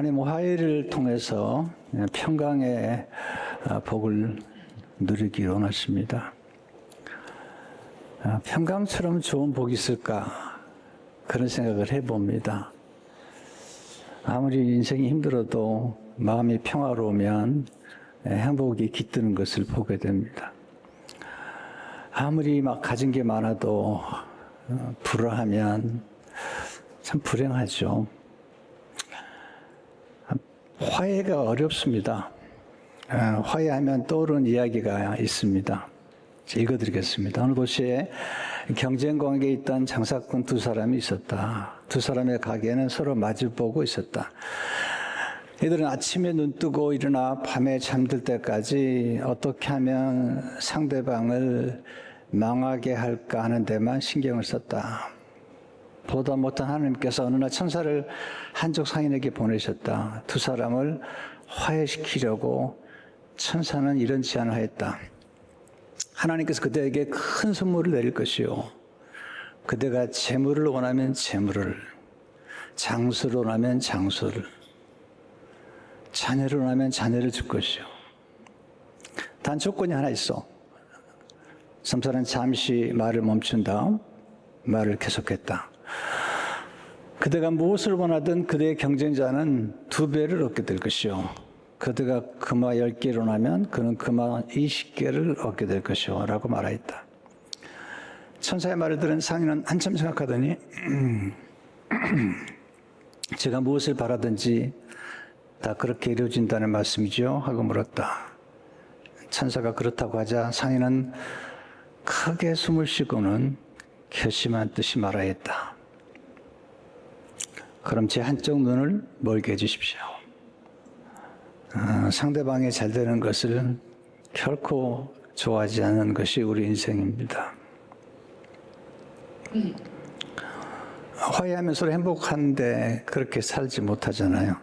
하나님 화해를 통해서 평강의 복을 누리기 원하십니다. 평강처럼 좋은 복이 있을까? 그런 생각을 해봅니다. 아무리 인생이 힘들어도 마음이 평화로우면 행복이 깃드는 것을 보게 됩니다. 아무리 막 가진 게 많아도 불화하면 참 불행하죠. 화해가 어렵습니다. 화해하면 떠오르는 이야기가 있습니다. 읽어드리겠습니다. 어느 도시에 경쟁 관계에 있던 장사꾼 두 사람이 있었다. 두 사람의 가게는 서로 마주보고 있었다. 이들은 아침에 눈 뜨고 일어나 밤에 잠들 때까지 어떻게 하면 상대방을 망하게 할까 하는 데만 신경을 썼다. 보다 못한 하나님께서 어느 날 천사를 한쪽 상인에게 보내셨다. 두 사람을 화해시키려고 천사는 이런 제안을 하였다. 하나님께서 그대에게 큰 선물을 내릴 것이요, 그대가 재물을 원하면 재물을, 장수를 원하면 장수를, 자녀를 원하면 자녀를 줄 것이요. 단 조건이 하나 있어. 삼사는 잠시 말을 멈춘 다음 말을 계속했다. 그대가 무엇을 원하든 그대의 경쟁자는 2배를 얻게 될 것이요, 그대가 금화 10개를 원하면 그는 금화 20개를 얻게 될 것이요 라고 말하였다. 천사의 말을 들은 상인은 한참 생각하더니 제가 무엇을 바라든지 다 그렇게 이루어진다는 말씀이죠? 하고 물었다. 천사가 그렇다고 하자 상인은 크게 숨을 쉬고는 결심한 듯이 말하였다. 그럼 제 한쪽 눈을 멀게 해주십시오. 상대방이 잘 되는 것을 결코 좋아하지 않는 것이 우리 인생입니다. 화해하면 서로 행복한데 그렇게 살지 못하잖아요.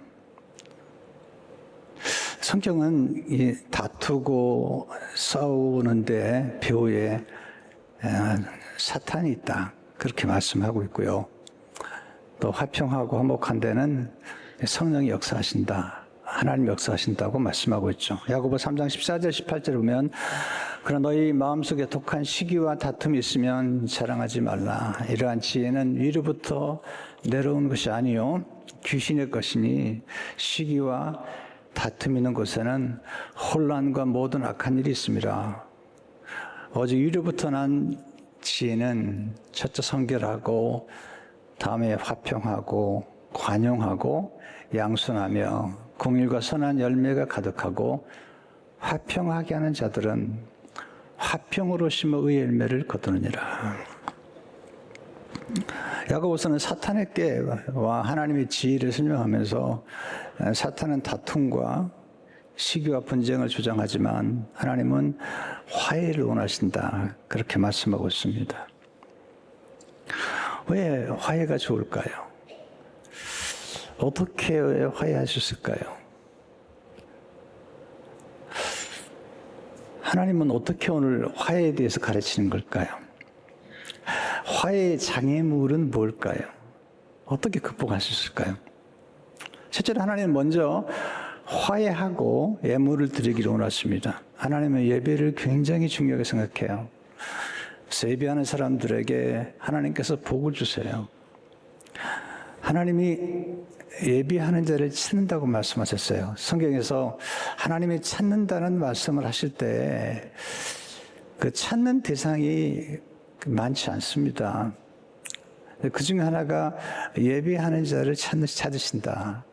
성경은 이 다투고 싸우는데 배후에 사탄이 있다, 그렇게 말씀하고 있고요. 또 화평하고 화목한 데는 성령이 역사하신다, 하나님 역사하신다고 말씀하고 있죠. 야고보 3장 14절 18절을 보면 그러나 너희 마음속에 독한 시기와 다툼이 있으면 자랑하지 말라. 이러한 지혜는 위로부터 내려온 것이 아니요 귀신의 것이니 시기와 다툼 있는 곳에는 혼란과 모든 악한 일이 있습니다. 오직 위로부터 난 지혜는 첫째 성결하고 다음에 화평하고 관용하고 양순하며 공의와 선한 열매가 가득하고 화평하게 하는 자들은 화평으로 심어 의의 열매를 거두느니라. 야고보서는 사탄에게와 하나님의 지혜를 설명하면서 사탄은 다툼과 시기와 분쟁을 주장하지만 하나님은 화해를 원하신다, 그렇게 말씀하고 있습니다. 왜 화해가 좋을까요? 어떻게 화해할 수 있을까요? 하나님은 어떻게 오늘 화해에 대해서 가르치는 걸까요? 화해의 장애물은 뭘까요? 어떻게 극복할 수 있을까요? 실제로 하나님은 먼저 화해하고 예물을 드리기를 원하십니다. 하나님은 예배를 굉장히 중요하게 생각해요. 그래서 예배하는 사람들에게 하나님께서 복을 주세요. 하나님이 예배하는 자를 찾는다고 말씀하셨어요. 성경에서 하나님이 찾는다는 말씀을 하실 때 그 찾는 대상이 많지 않습니다. 그 중에 하나가 예배하는 자를 찾으신다.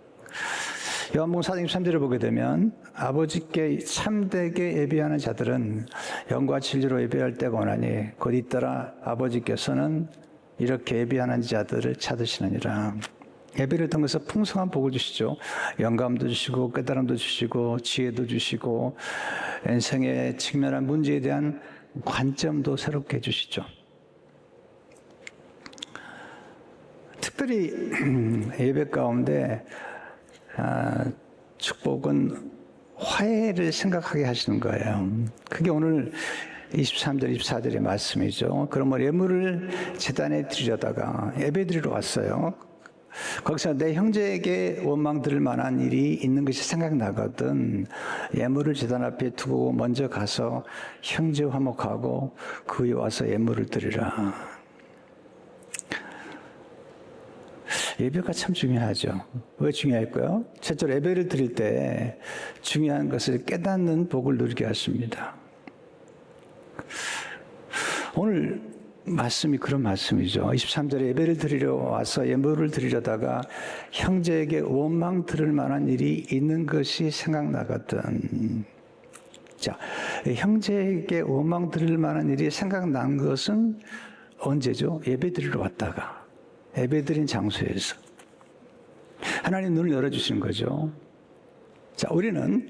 요한복음 4장 23절을 보게 되면 아버지께 참되게 예배하는 자들은 영과 진리로 예배할 때가 오나니 곧 잇따라 아버지께서는 이렇게 예배하는 자들을 찾으시느니라. 예배를 통해서 풍성한 복을 주시죠. 영감도 주시고 깨달음도 주시고 지혜도 주시고 인생에 직면한 문제에 대한 관점도 새롭게 해주시죠. 특별히 예배 가운데 축복은 화해를 생각하게 하시는 거예요. 그게 오늘 23절, 24절의 말씀이죠. 그러면 예물을 제단에 드리려다가 예배 드리러 왔어요. 거기서 내 형제에게 원망 들을 만한 일이 있는 것이 생각나거든 예물을 제단 앞에 두고 먼저 가서 형제 화목하고 그 위에 와서 예물을 드리라. 예배가 참 중요하죠. 왜 중요할까요? 첫째로 예배를 드릴 때 중요한 것을 깨닫는 복을 누리게 하십니다. 오늘 말씀이 그런 말씀이죠. 23절에 예배를 드리러 와서 예물을 드리려다가 형제에게 원망 들을 만한 일이 있는 것이 생각나거든. 자, 형제에게 원망 들을 만한 일이 생각난 것은 언제죠? 예배 드리러 왔다가. 예배 드린 장소에서. 하나님 눈을 열어주시는 거죠. 자, 우리는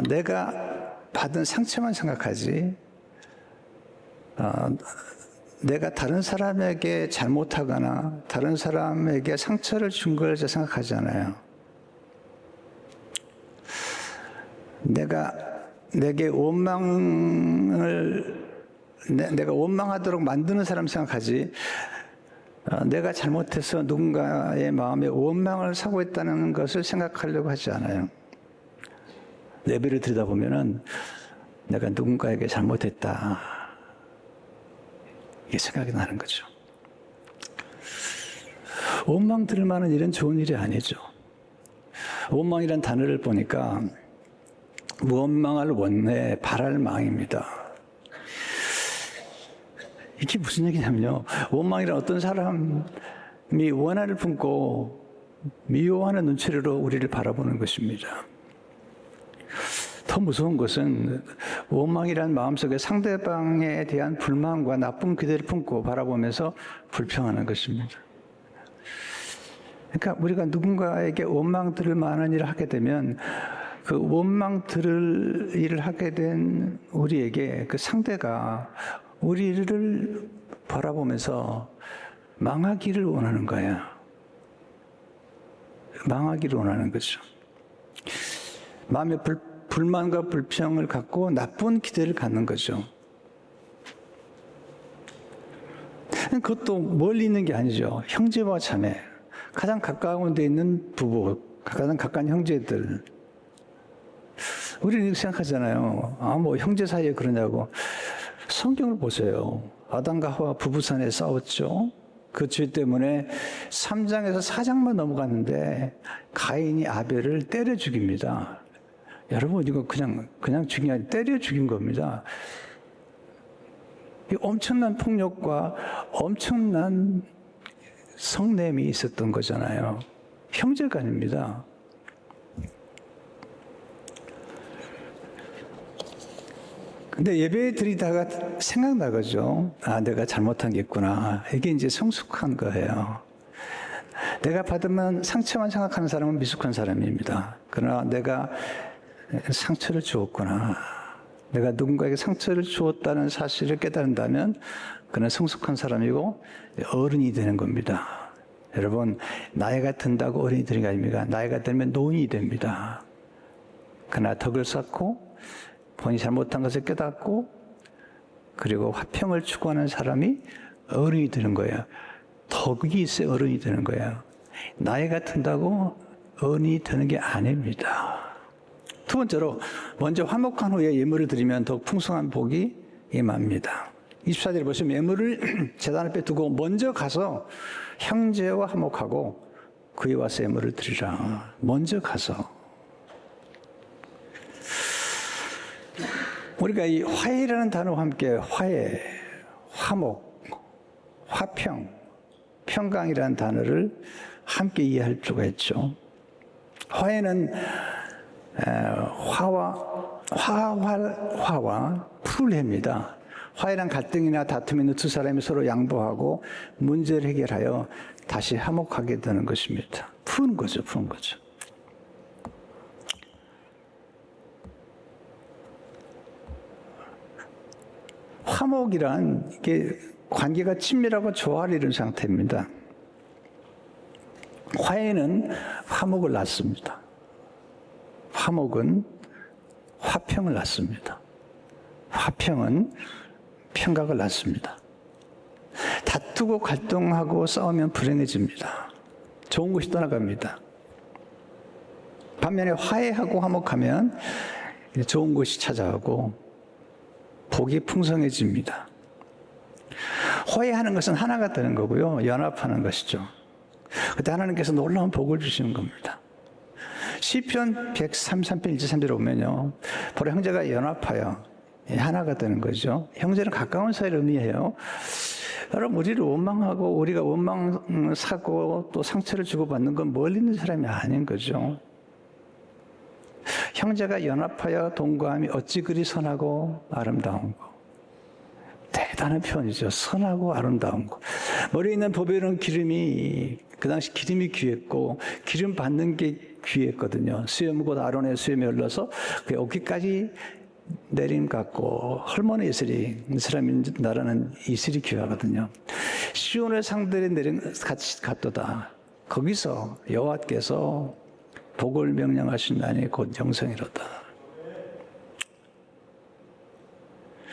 내가 받은 상처만 생각하지 내가 다른 사람에게 잘못하거나 다른 사람에게 상처를 준 걸 생각하지 않아요. 내게 내가 원망하도록 만드는 사람 생각하지 내가 잘못해서 누군가의 마음에 원망을 사고 있다는 것을 생각하려고 하지 않아요. 예배를 드리다 보면은 내가 누군가에게 잘못했다. 이게 생각이 나는 거죠. 원망 들을 만한 일은 좋은 일이 아니죠. 원망이란 단어를 보니까 원망할 원내 바랄 망입니다. 이게 무슨 얘기냐면요. 원망이란 어떤 사람이 원한을 품고 미워하는 눈초리로 우리를 바라보는 것입니다. 더 무서운 것은 원망이란 마음속에 상대방에 대한 불만과 나쁜 기대를 품고 바라보면서 불평하는 것입니다. 그러니까 우리가 누군가에게 원망 들을 만한 일을 하게 되면 그 원망 들을 일을 하게 된 우리에게 그 상대가 우리를 바라보면서 망하기를 원하는 거예요. 망하기를 원하는 거죠. 마음에 불만과 불평을 갖고 나쁜 기대를 갖는 거죠. 그것도 멀리 있는 게 아니죠. 형제와 자매, 가장 가까운 데 있는 부부, 가장 가까운 형제들. 우리는 이렇게 생각하잖아요. 뭐 형제 사이에 그러냐고. 성경을 보세요. 아담과 하와 부부간에 싸웠죠. 그 죄 때문에 3장에서 4장만 넘어갔는데 가인이 아벨을 때려 죽입니다. 여러분 이거 그냥 죽인 게 아니라 때려 죽인 겁니다. 이 엄청난 폭력과 엄청난 성냄이 있었던 거잖아요. 형제간입니다. 근데 예배 드리다가 생각나거죠. 내가 잘못한 게 있구나. 이게 이제 성숙한 거예요. 내가 받으면 상처만 생각하는 사람은 미숙한 사람입니다. 그러나 내가 상처를 주었구나. 내가 누군가에게 상처를 주었다는 사실을 깨달은다면 그는 성숙한 사람이고 어른이 되는 겁니다. 여러분, 나이가 든다고 어른이 되는 게 아닙니까? 나이가 들면 노인이 됩니다. 그러나 덕을 쌓고 본인이 잘못한 것을 깨닫고 그리고 화평을 추구하는 사람이 어른이 되는 거예요. 덕이 있어야 어른이 되는 거예요. 나이가 든다고 어른이 되는 게 아닙니다. 두 번째로 먼저 화목한 후에 예물을 드리면 더욱 풍성한 복이 임합니다. 24절에 보시면 예물을 제단 앞에 두고 먼저 가서 형제와 화목하고 그에 와서 예물을 드리라. 먼저 가서. 우리가 이 화해라는 단어와 함께 화해, 화목, 화평, 평강이라는 단어를 함께 이해할 필요가 있죠. 화해는 화와 풀해입니다. 화해란 갈등이나 다툼이 있는 두 사람이 서로 양보하고 문제를 해결하여 다시 화목하게 되는 것입니다. 푸는 거죠. 화목이란 이게 관계가 친밀하고 조화를 상태입니다. 화해는 화목을 낳습니다. 화목은 화평을 낳습니다. 화평은 평강을 낳습니다. 다투고 갈등하고 싸우면 불행해집니다. 좋은 것이 떠나갑니다. 반면에 화해하고 화목하면 좋은 것이 찾아오고 복이 풍성해집니다. 화해하는 것은 하나가 되는 거고요. 연합하는 것이죠. 그때 하나님께서 놀라운 복을 주시는 겁니다. 시편 133편 1절 3절에 보면요. 보라 형제가 연합하여 하나가 되는 거죠. 형제는 가까운 사이를 의미해요. 여러분 우리를 원망하고 우리가 원망 사고 또 상처를 주고받는 건 멀리 있는 사람이 아닌 거죠. 형제가 연합하여 동거함이 어찌 그리 선하고 아름다운 거. 대단한 표현이죠. 선하고 아름다운 거. 머리에 있는 보배로운 기름이 그 당시 기름이 귀했고 기름 받는 게 귀했거든요. 수염 곧 아론의 수염이 흘러서 그 어깨까지 내림 같고 헐모니 이슬이 이스라엘 나라는 이슬이 귀하거든요. 시온의 상들이 내림 같이 같도다. 거기서 여호와께서 복을 명령하신다니 곧 영생이로다.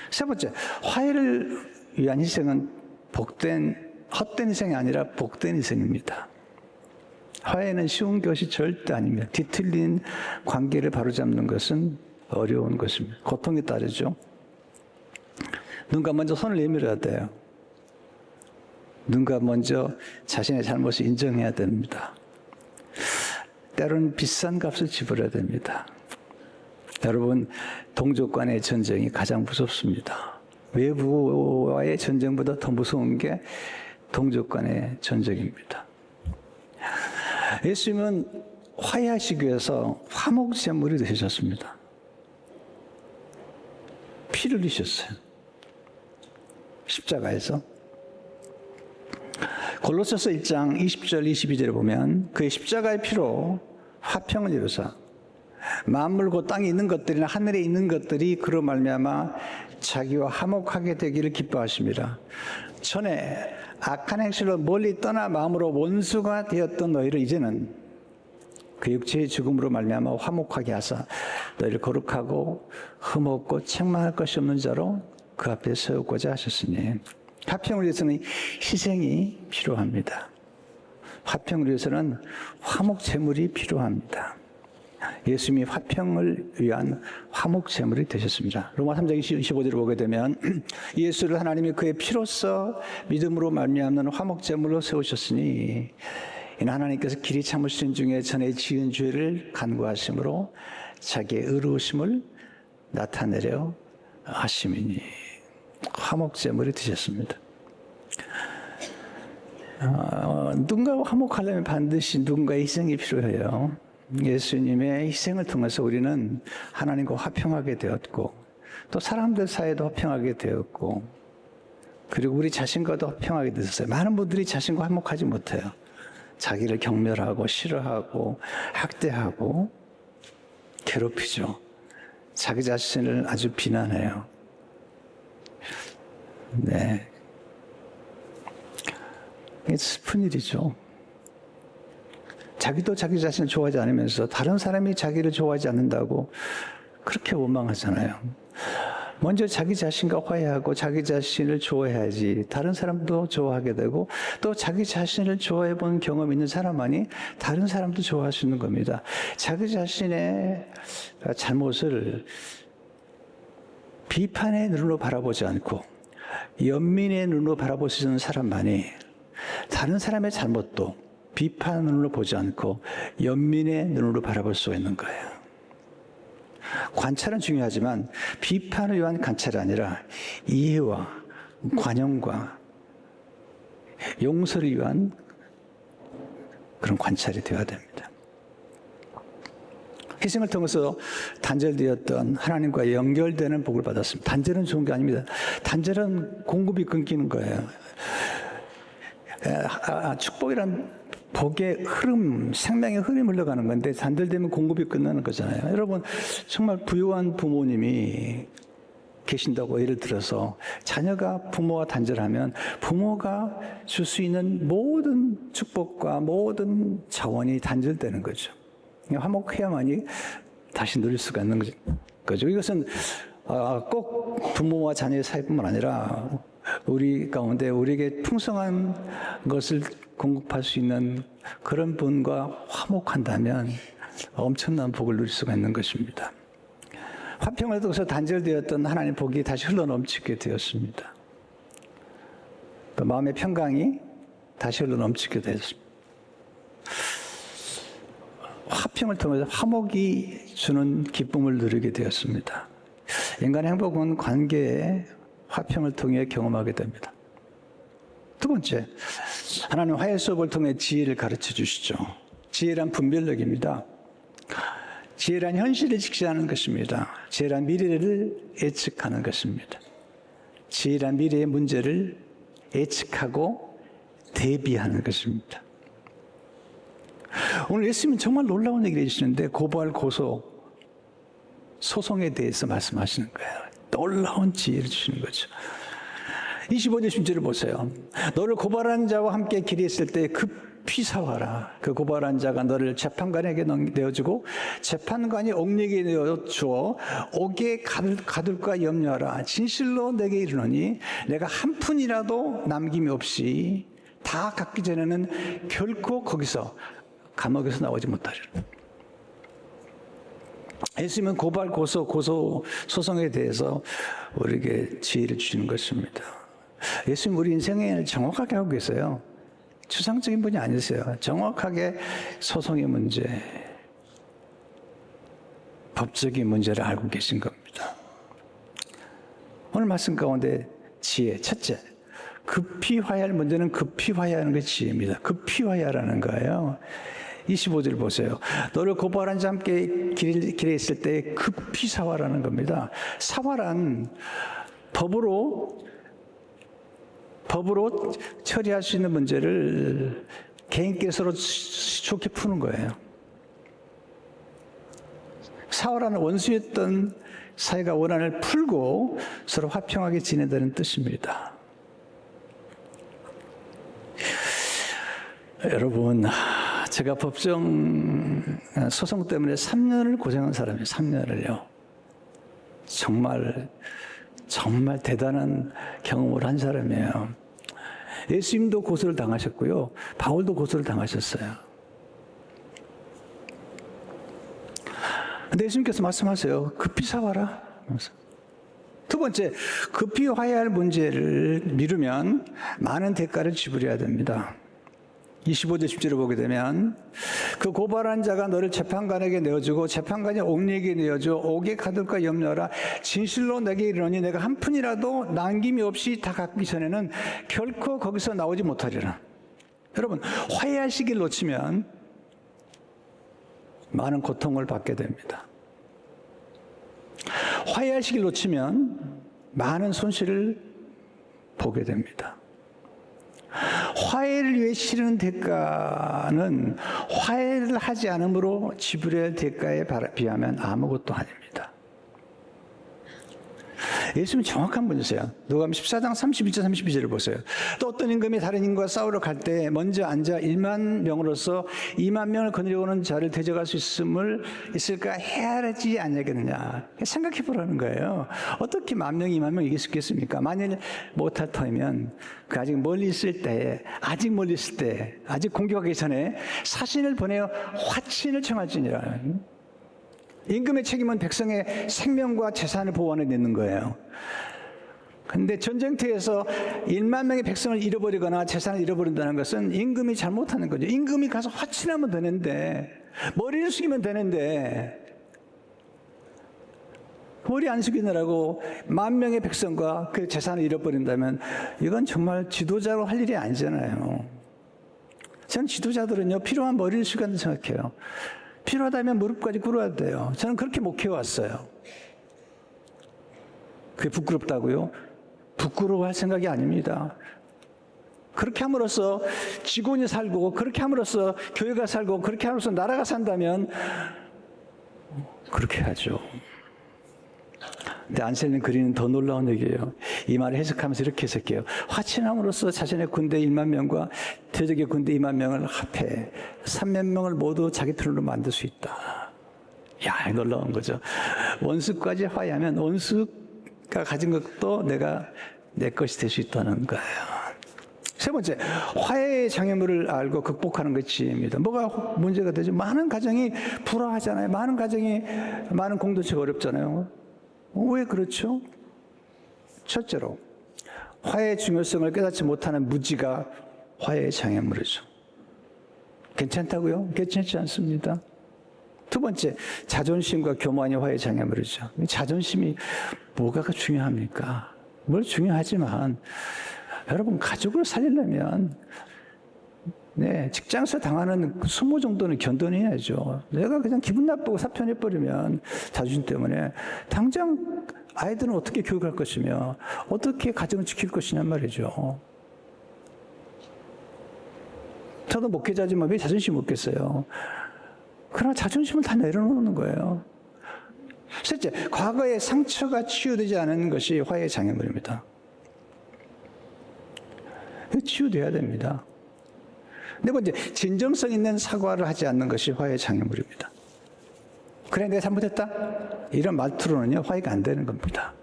세 번째, 화해를 위한 희생은 헛된 희생이 아니라 복된 희생입니다. 화해는 쉬운 것이 절대 아닙니다. 뒤틀린 관계를 바로잡는 것은 어려운 것입니다. 고통이 따르죠. 누군가 먼저 손을 내밀어야 돼요. 누군가 먼저 자신의 잘못을 인정해야 됩니다. 때로는 비싼 값을 지불해야 됩니다. 여러분, 동족 간의 전쟁이 가장 무섭습니다. 외부와의 전쟁보다 더 무서운 게 동족 간의 전쟁입니다. 예수님은 화해하시기 위해서 화목제물이 되셨습니다. 피를 흘리셨어요. 십자가에서. 골로새서 1장 20절 22절에 보면 그의 십자가의 피로 화평을 이루사 만물 곧 땅에 있는 것들이나 하늘에 있는 것들이 그로 말미암아 자기와 화목하게 되기를 기뻐하십니다. 전에 악한 행실로 멀리 떠나 마음으로 원수가 되었던 너희를 이제는 그 육체의 죽음으로 말미암아 화목하게 하사 너희를 거룩하고 흠없고 책망할 것이 없는 자로 그 앞에 세우고자 하셨으니 화평을 위해서는 희생이 필요합니다. 화평을 위해서는 화목제물이 필요합니다. 예수님이 화평을 위한 화목제물이 되셨습니다. 로마 3장 25절을 보게 되면 예수를 하나님이 그의 피로써 믿음으로 말미암는 화목제물로 세우셨으니 이는 하나님께서 길이 참으신 중에 전에 지은 죄를 간구하심으로 자기의 의로우심을 나타내려 하심이니 화목제물이 되셨습니다. 누군가 화목하려면 반드시 누군가의 희생이 필요해요. 예수님의 희생을 통해서 우리는 하나님과 화평하게 되었고 또 사람들 사이에도 화평하게 되었고 그리고 우리 자신과도 화평하게 되었어요. 많은 분들이 자신과 화목하지 못해요. 자기를 경멸하고 싫어하고 학대하고 괴롭히죠. 자기 자신을 아주 비난해요. 네. 이게 슬픈 일이죠. 자기도 자기 자신을 좋아하지 않으면서 다른 사람이 자기를 좋아하지 않는다고 그렇게 원망하잖아요. 먼저 자기 자신과 화해하고 자기 자신을 좋아해야지 다른 사람도 좋아하게 되고 또 자기 자신을 좋아해 본 경험 있는 사람만이 다른 사람도 좋아할 수 있는 겁니다. 자기 자신의 잘못을 비판의 눈으로 바라보지 않고 연민의 눈으로 바라볼 수 있는 사람만이 다른 사람의 잘못도 비판 눈으로 보지 않고 연민의 눈으로 바라볼 수 있는 거예요. 관찰은 중요하지만 비판을 위한 관찰이 아니라 이해와 관용과 용서를 위한 그런 관찰이 되어야 됩니다. 희생을 통해서 단절되었던 하나님과 연결되는 복을 받았습니다. 단절은 좋은 게 아닙니다. 단절은 공급이 끊기는 거예요. 축복이란 복의 흐름, 생명의 흐름이 흘러가는 건데 단절되면 공급이 끝나는 거잖아요. 여러분 정말 부유한 부모님이 계신다고 예를 들어서 자녀가 부모와 단절하면 부모가 줄 수 있는 모든 축복과 모든 자원이 단절되는 거죠. 화목해야만이 다시 누릴 수가 있는 거죠. 이것은 꼭 부모와 자녀의 사이뿐만 아니라 우리 가운데 우리에게 풍성한 것을 공급할 수 있는 그런 분과 화목한다면 엄청난 복을 누릴 수가 있는 것입니다. 화평을 통해서 단절되었던 하나님의 복이 다시 흘러넘치게 되었습니다. 또 마음의 평강이 다시 흘러넘치게 되었습니다. 화평을 통해서 화목이 주는 기쁨을 누리게 되었습니다. 인간의 행복은 관계의 화평을 통해 경험하게 됩니다. 두 번째, 하나님 화해 수업을 통해 지혜를 가르쳐 주시죠. 지혜란 분별력입니다. 지혜란 현실을 직시하는 것입니다. 지혜란 미래를 예측하는 것입니다. 지혜란 미래의 문제를 예측하고 대비하는 것입니다. 오늘 예수님은 정말 놀라운 얘기를 해주시는데 고발, 고소, 소송에 대해서 말씀하시는 거예요. 놀라운 지혜를 주시는 거죠. 25절 10절을 보세요. 너를 고발한 자와 함께 길에 있을 때 급히 사와라. 그 고발한 자가 너를 재판관에게 내어주고 재판관이 옥리에게 내어주어 옥에 가둘까 염려하라. 진실로 내게 이르노니 내가 한 푼이라도 남김이 없이 다 갚기 전에는 결코 거기서 감옥에서 나오지 못하리라. 예수님은 고발, 고소, 소송에 대해서 우리에게 지혜를 주시는 것입니다. 예수님 우리 인생을 정확하게 하고 계세요. 추상적인 분이 아니세요. 정확하게 소송의 문제, 법적인 문제를 알고 계신 겁니다. 오늘 말씀 가운데 지혜, 첫째, 급히 화해할 문제는 급히 화해하는 게 지혜입니다. 급히 화해하라는 거예요. 25절 보세요. 너를 고발한 자 함께 길에 있을 때 급히 사와라는 겁니다. 사와란 법으로 처리할 수 있는 문제를 개인끼리 서로 좋게 푸는 거예요. 사와라는 원수였던 사이가 원한을 풀고 서로 화평하게 지낸다는 뜻입니다. 여러분, 제가 법정 소송 때문에 3년을 고생한 사람이에요. 3년을요. 정말 대단한 경험을 한 사람이에요. 예수님도 고소를 당하셨고요. 바울도 고소를 당하셨어요. 근데 예수님께서 말씀하세요. 급히 사와라. 두 번째, 급히 화해할 문제를 미루면 많은 대가를 지불해야 됩니다. 25절 10절을 보게 되면 그 고발한 자가 너를 재판관에게 내어주고 재판관이 옥리에게 내어줘 옥에 가둘까 염려하라. 진실로 내게 이르노니 내가 한 푼이라도 남김이 없이 다 갚기 전에는 결코 거기서 나오지 못하리라. 여러분, 화해할 시기를 놓치면 많은 고통을 받게 됩니다. 화해할 시기를 놓치면 많은 손실을 보게 됩니다. 화해를 위해 치르는 대가는 화해를 하지 않음으로 지불해야 할 대가에 비하면 아무것도 아닙니다. 예수님은 정확한 분이세요. 누가복음 14장 31절 32절을 보세요. 또 어떤 임금이 다른 임금과 싸우러 갈 때 먼저 앉아 1만 명으로서 2만 명을 거느리고는 자를 대적할 수 있을까 헤아리지 않냐겠느냐. 생각해 보라는 거예요. 어떻게 1만 명, 2만 명 이길 수 있겠습니까? 만일 못할 터이면 그 아직 멀리 있을 때, 아직 공격하기 전에 사신을 보내어 화친을 청할지니라. 임금의 책임은 백성의 생명과 재산을 보호하는 데 있는 거예요. 그런데 전쟁터에서 1만 명의 백성을 잃어버리거나 재산을 잃어버린다는 것은 임금이 잘못하는 거죠. 임금이 가서 화친하면 되는데, 머리를 숙이면 되는데, 머리 안 숙이느라고 1만 명의 백성과 그 재산을 잃어버린다면 이건 정말 지도자로 할 일이 아니잖아요. 저는 지도자들은요, 필요한 머리를 숙인다고 생각해요. 필요하다면 무릎까지 꿇어야 돼요. 저는 그렇게 목회해왔어요. 그게 부끄럽다고요? 부끄러워할 생각이 아닙니다. 그렇게 함으로써 직원이 살고, 그렇게 함으로써 교회가 살고, 그렇게 함으로써 나라가 산다면 그렇게 하죠. 근데 안셀린 그리는 더 놀라운 얘기예요. 이 말을 해석하면서 이렇게 해석해요. 화친함으로써 자신의 군대 1만 명과 대적의 군대 2만 명을 합해 3만 명을 모두 자기 편으로 만들 수 있다. 야, 놀라운 거죠. 원수까지 화해하면 원수가 가진 것도 내가 내 것이 될 수 있다는 거예요. 세 번째, 화해의 장애물을 알고 극복하는 것이 지혜입니다. 뭐가 문제가 되죠? 많은 가정이 불화하잖아요. 많은 공동체가 어렵잖아요. 왜 그렇죠? 첫째로, 화해의 중요성을 깨닫지 못하는 무지가 화해의 장애물이죠. 괜찮다고요? 괜찮지 않습니다. 두 번째, 자존심과 교만이 화해의 장애물이죠. 자존심이 뭐가 중요합니까? 뭘 중요하지만 여러분, 가족을 살리려면 직장에서 당하는 수모 정도는 견뎌내야죠. 내가 그냥 기분 나쁘고 사표내버리면 자존심 때문에 당장 아이들은 어떻게 교육할 것이며 어떻게 가정을 지킬 것이냔 말이죠. 저도 목회자지만 왜 자존심이 없겠어요? 그러나 자존심을 다 내려놓는 거예요. 셋째, 과거의 상처가 치유되지 않은 것이 화해의 장애물입니다. 치유돼야 됩니다. 네 번째, 진정성 있는 사과를 하지 않는 것이 화해의 장애물입니다. 그래, 내가 잘못했다? 이런 말투로는요, 화해가 안 되는 겁니다.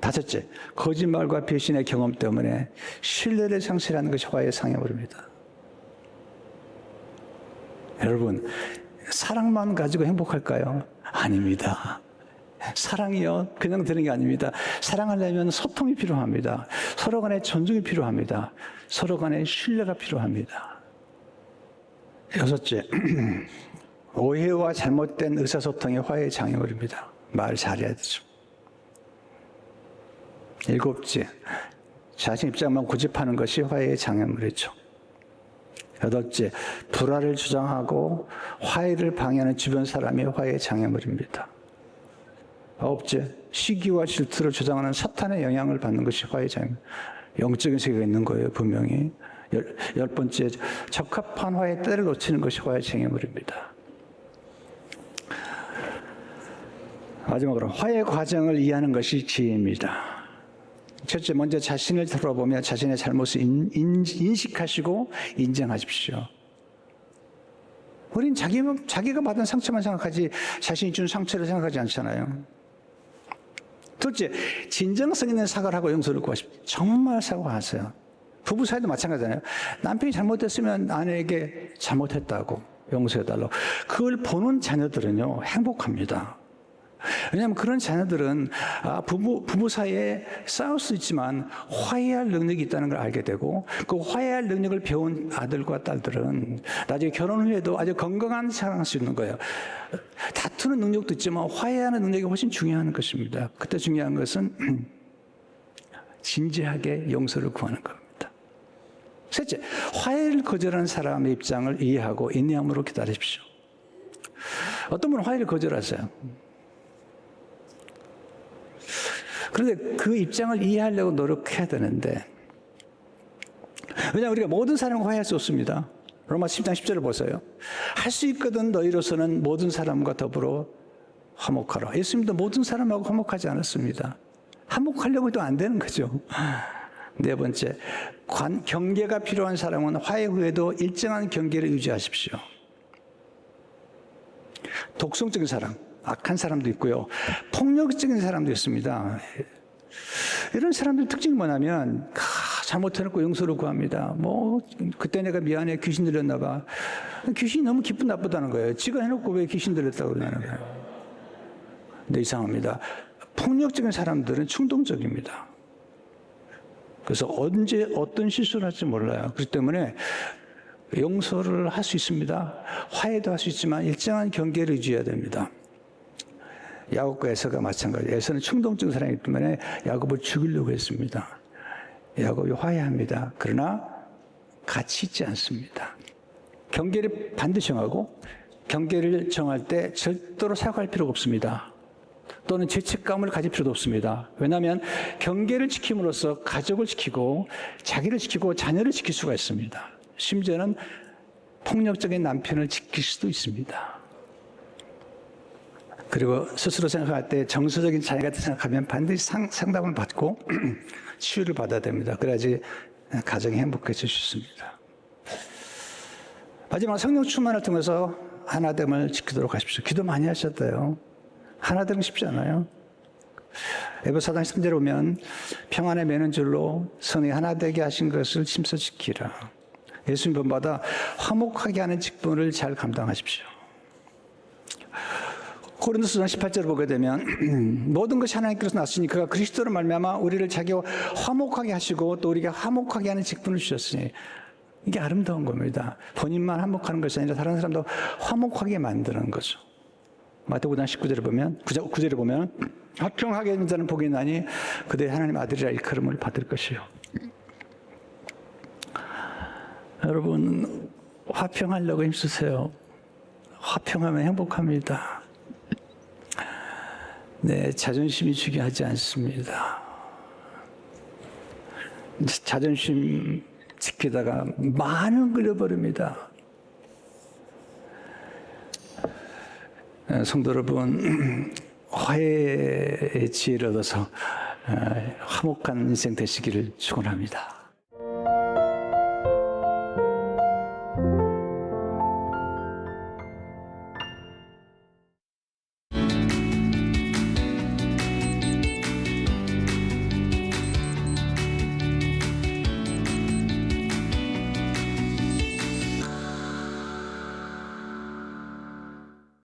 다섯째, 거짓말과 배신의 경험 때문에 신뢰를 상실하는 것이 화해의 장애물입니다. 여러분, 사랑만 가지고 행복할까요? 아닙니다. 사랑이요, 그냥 되는 게 아닙니다. 사랑하려면 소통이 필요합니다. 서로 간의 존중이 필요합니다. 서로 간의 신뢰가 필요합니다. 여섯째, 오해와 잘못된 의사소통이 화해의 장애물입니다. 말을 잘해야 되죠. 일곱째, 자신 입장만 고집하는 것이 화해의 장애물이죠. 여덟째, 불화를 주장하고 화해를 방해하는 주변 사람이 화해의 장애물입니다. 아홉째, 시기와 질투를 주장하는 사탄의 영향을 받는 것이 화해의 장애물. 영적인 세계가 있는 거예요, 분명히. 열 번째, 적합한 화해의 때를 놓치는 것이 화해의 장애물입니다. 마지막으로, 화해 과정을 이해하는 것이 지혜입니다. 첫째, 먼저 자신을 돌아보며 자신의 잘못을 인식하시고 인정하십시오. 우린 자기가 받은 상처만 생각하지 자신이 준 상처를 생각하지 않잖아요. 둘째, 진정성 있는 사과를 하고 용서를 구하십시오. 정말 사과하세요. 부부 사이도 마찬가지잖아요. 남편이 잘못했으면 아내에게 잘못했다고 용서해달라고. 그걸 보는 자녀들은요, 행복합니다. 왜냐하면 그런 자녀들은 부부 사이에 싸울 수 있지만 화해할 능력이 있다는 걸 알게 되고, 그 화해할 능력을 배운 아들과 딸들은 나중에 결혼 후에도 아주 건강한 사랑할 수 있는 거예요. 다투는 능력도 있지만 화해하는 능력이 훨씬 중요한 것입니다. 그때 중요한 것은 진지하게 용서를 구하는 겁니다. 셋째, 화해를 거절하는 사람의 입장을 이해하고 인내함으로 기다리십시오. 어떤 분은 화해를 거절하세요. 그런데 그 입장을 이해하려고 노력해야 되는데, 왜냐하면 우리가 모든 사람과 화해할 수 없습니다. 로마 10장 10절을 보세요. 할 수 있거든 너희로서는 모든 사람과 더불어 화목하라. 예수님도 모든 사람하고 화목하지 않았습니다. 화목하려고 해도 안 되는 거죠. 네 번째, 경계가 필요한 사람은 화해 후에도 일정한 경계를 유지하십시오. 독성적인 사람, 악한 사람도 있고요. 폭력적인 사람도 있습니다. 이런 사람들 특징이 뭐냐면 잘못해놓고 용서를 구합니다. 그때 내가 미안해, 귀신 들렸나 봐. 귀신이 너무 기분 나쁘다는 거예요. 지가 해놓고 왜 귀신 들렸다고 그러냐는 거예요. 근데 이상합니다. 폭력적인 사람들은 충동적입니다. 그래서 언제 어떤 실수를 할지 몰라요. 그렇기 때문에 용서를 할 수 있습니다. 화해도 할 수 있지만 일정한 경계를 유지해야 됩니다. 야곱과 에서가 마찬가지예요. 에서는 충동적인 사람이기 때문에 야곱을 죽이려고 했습니다. 야곱이 화해합니다. 그러나 같이 있지 않습니다. 경계를 반드시 정하고, 경계를 정할 때 절대로 사과할 필요가 없습니다. 또는 죄책감을 가질 필요도 없습니다. 왜냐하면 경계를 지킴으로써 가족을 지키고 자기를 지키고 자녀를 지킬 수가 있습니다. 심지어는 폭력적인 남편을 지킬 수도 있습니다. 그리고 스스로 생각할 때 정서적인 자녀 같은 생각하면 반드시 상담을 받고 치유를 받아야 됩니다. 그래야지 가정이 행복해질 수 있습니다. 마지막, 성령 충만을 통해서 하나됨을 지키도록 하십시오. 기도 많이 하셨대요. 하나되는 거 쉽지 않아요. 에베소 4장 3절에 보면 평안에 매는 줄로 성이 하나 되게 하신 것을 심서지키라. 예수님 본받아 화목하게 하는 직분을 잘 감당하십시오. 고린도서장 18절을 보게 되면 모든 것이 하나님께로서 났으니 그가 그리스도로 말미암아 우리를 자기와 화목하게 하시고 또 우리가 화목하게 하는 직분을 주셨으니 이게 아름다운 겁니다. 본인만 화목하는 것이 아니라 다른 사람도 화목하게 만드는 거죠. 마태복음 19절에 보면 9절에 보면 화평하게 하는 자는 복이 있나니 그들이 하나님 아들이라 일컬음을 받을 것이요. 여러분 화평하려고 힘쓰세요. 화평하면 행복합니다. 네, 자존심이 중요하지 않습니다. 자존심 지키다가 많은 걸 잃어버립니다. 성도 여러분, 화해의 지혜를 얻어서 화목한 인생 되시기를 축원합니다.